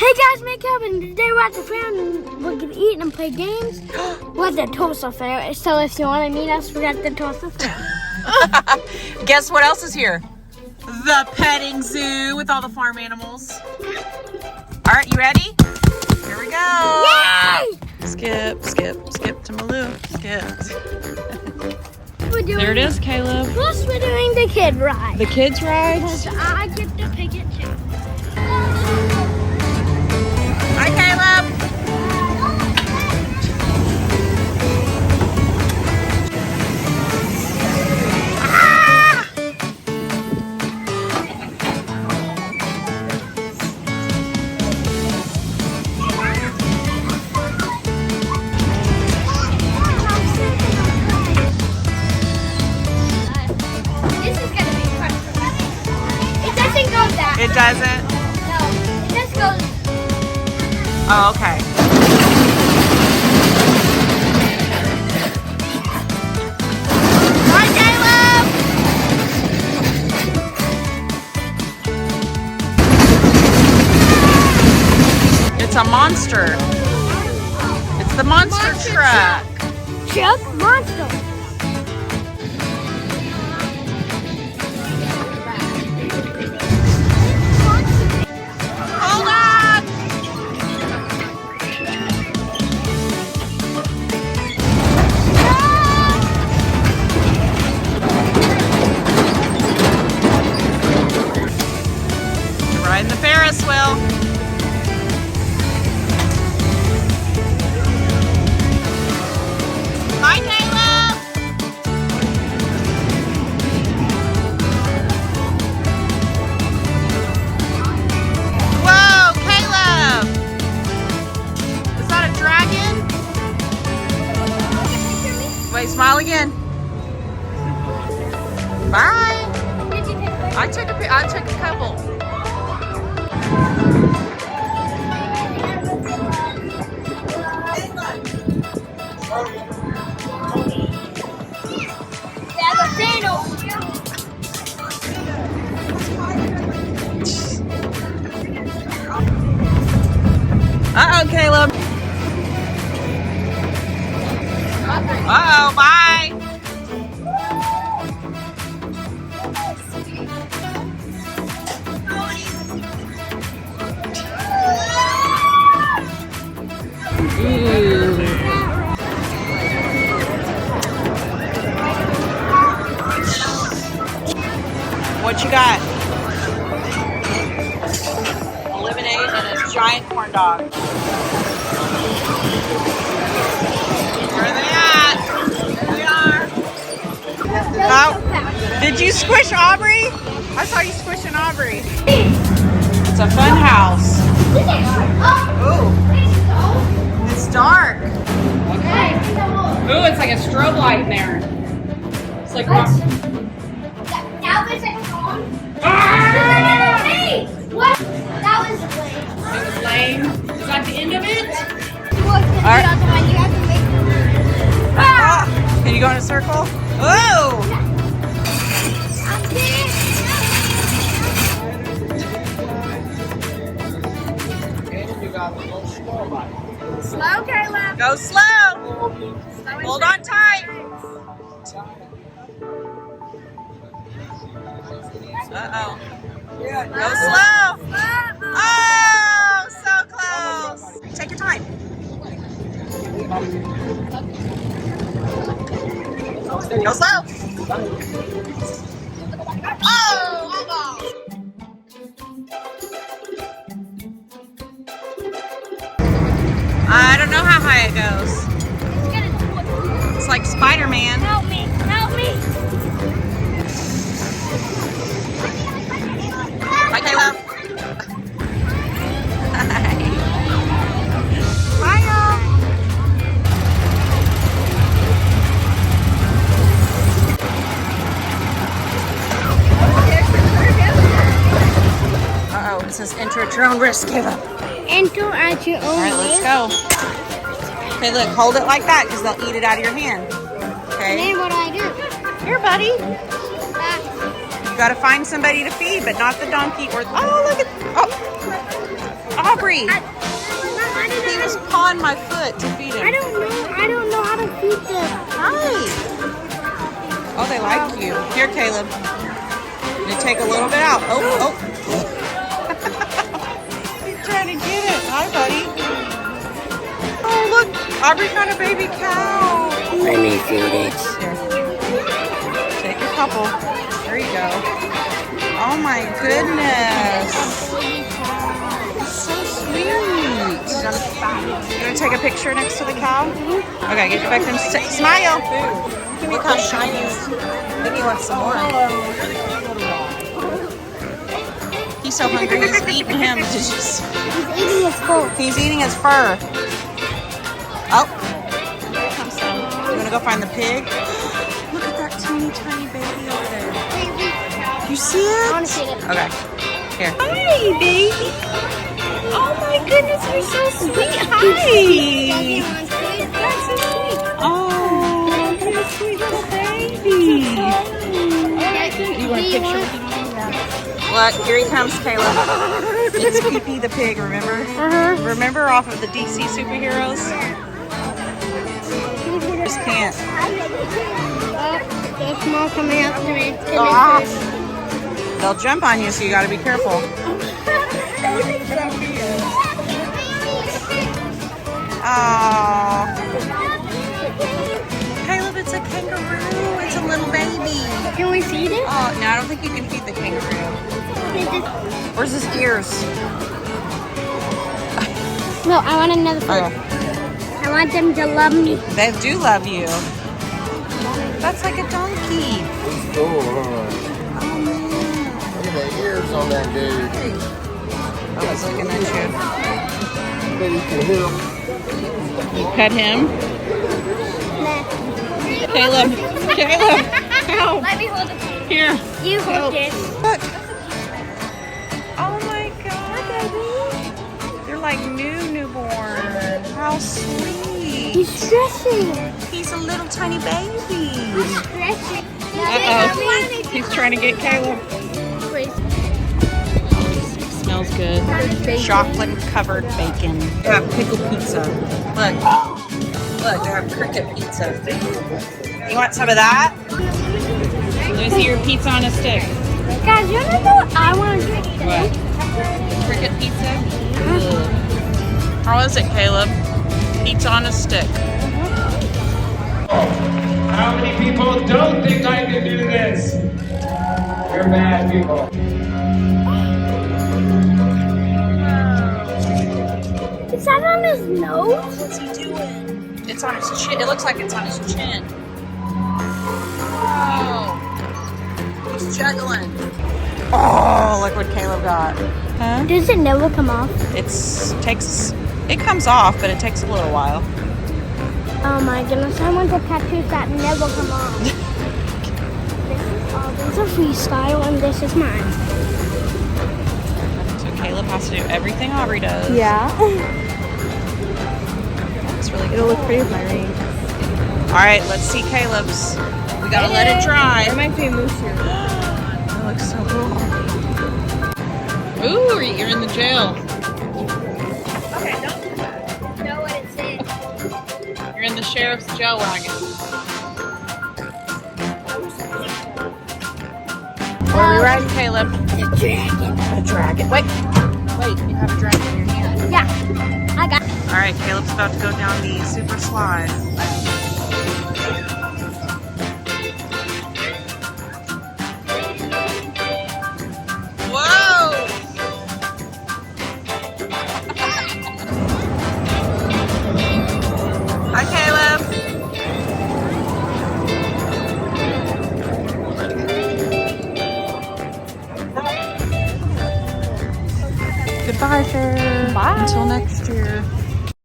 Hey guys, make up, and today we're at the fair and we're gonna eat and play games. We're at the Tulsa Fair, so if you want to meet us, we're at the Tulsa Fair. Guess what else is here? The petting zoo with all the farm animals. All right, you ready? Here we go. Yay! Skip, skip, skip to Malou. Skip. There it is, Caleb. Plus, we're doing the kid ride. The kids' rides. Because I get to pick it too. Hi, Caleb. It doesn't? No, it just goes. Oh, okay. Hi, Caleb! It's a monster. It's the monster truck. Truck monster. Riding the Ferris wheel. Hi, Caleb. Whoa, Caleb. Is that a dragon? Wait, smile again. Bye. I took a couple. Uh-oh, Caleb. Uh-oh, bye. What you got? A lemonade and a giant corn dog. Where are they at? Here we are. Oh, did you squish Aubrey? I saw you squishing Aubrey. It's a fun house. Ooh, it's dark. Okay. Ooh, it's like a strobe light in there. It's like rock. That was it. Ah! Hey! What? That was lame. It was lame. Is that the end of it? All right. You have to make Ah! Can you go in a circle? Whoa! Slow, Caleb. Go slow. Hold on tight. Uh-oh. Go slow. Oh, so close. Take your time. Go slow. Oh, almost. I don't know how high it goes. It's like Spider-Man. Help me. Help me. Hi, Caleb. Bye, y'all. Uh-oh, it says enter at your own risk, Caleb. Enter at your own All right, let's go. Okay, look, hold it like that because they'll eat it out of your hand. And Okay. then what do I do? Here, buddy. You gotta find somebody to feed, but not the donkey or. Oh, look at. Oh. Aubrey! He was pawing my foot to feed him. I don't know how to feed them. Hi! Oh, they like you. Here, Caleb. You take a little bit out. Oh. He's trying to get it. Hi, buddy. Oh, look. Aubrey found a baby cow. Let me feed it. Here. Take a couple. There you go. Oh, my goodness. So sweet. You want to take a picture next to the cow? Okay, get back there and smile. Look how shiny he is. I think he wants some more. He's so hungry, he's eating him. He's eating his food. He's eating his fur. Oh, here comes some. You want to go find the pig? Look at that teeny tiny baby over there. You see it? I want to see it. Okay, here. Hi, baby. Oh my goodness, you're so sweet. Hi. That's so sweet. Oh, what a sweet little baby. You want a picture with him? Look, here he comes, Caleb. It's Pee-Pee the pig, remember? Remember off of the DC superheroes? Just can't. There's more coming after me. They'll jump on you, so you gotta be careful. Oh, Caleb, it's a kangaroo. It's a little baby. Can we feed it? Oh, no, I don't think you can feed the kangaroo. Where's his ears? No, I want another food. Okay. I want them to love me. They do love you. That's like a donkey. It's cool, huh? Oh, man. Look at the ears on that dude. I was looking at you. Maybe you can hear him. You pet him? Caleb. Help. Let me hold it. Here. You hold it. Look. Oh my God. They're like newborn. How sweet. He's stretching. He's a little tiny baby. He's stretching. Uh-oh. He's trying to get Caleb. Smells good. Chocolate covered bacon. They have pickled pizza. Look, they have cricket pizza. You want some of that? Let me see your pizza on a stick. Guys, you wanna know what I want to do? What? Cricket pizza? Ugh. How is it, Caleb? Pizza on a stick. How many people don't think I can do this? You're bad people. Is that on his nose? What's he doing? It's on his chin. It looks like it's on his chin. Oh. He's juggling. Oh, look what Caleb got. Huh? Does it never come off? It comes off, but it takes a little while. Oh my goodness, I want the tattoos that never come off. This is Aubrey's a freestyle and this is mine. So Caleb has to do everything Aubrey does. Yeah. It's really It'll look pretty with my ring. All right, let's see Caleb's. We gotta let it dry. It might be a moose here. That looks so cool. Ooh, you're in the jail. Okay, don't know what it says. You're in the sheriff's jail wagon. What are we riding, Caleb? The dragon. A dragon. Wait, you have a dragon in your hand. Yeah, I got it. All right, Caleb's about to go down the super slide. Whoa! Hi, Caleb. Goodbye, Fair. Bye. Until next year.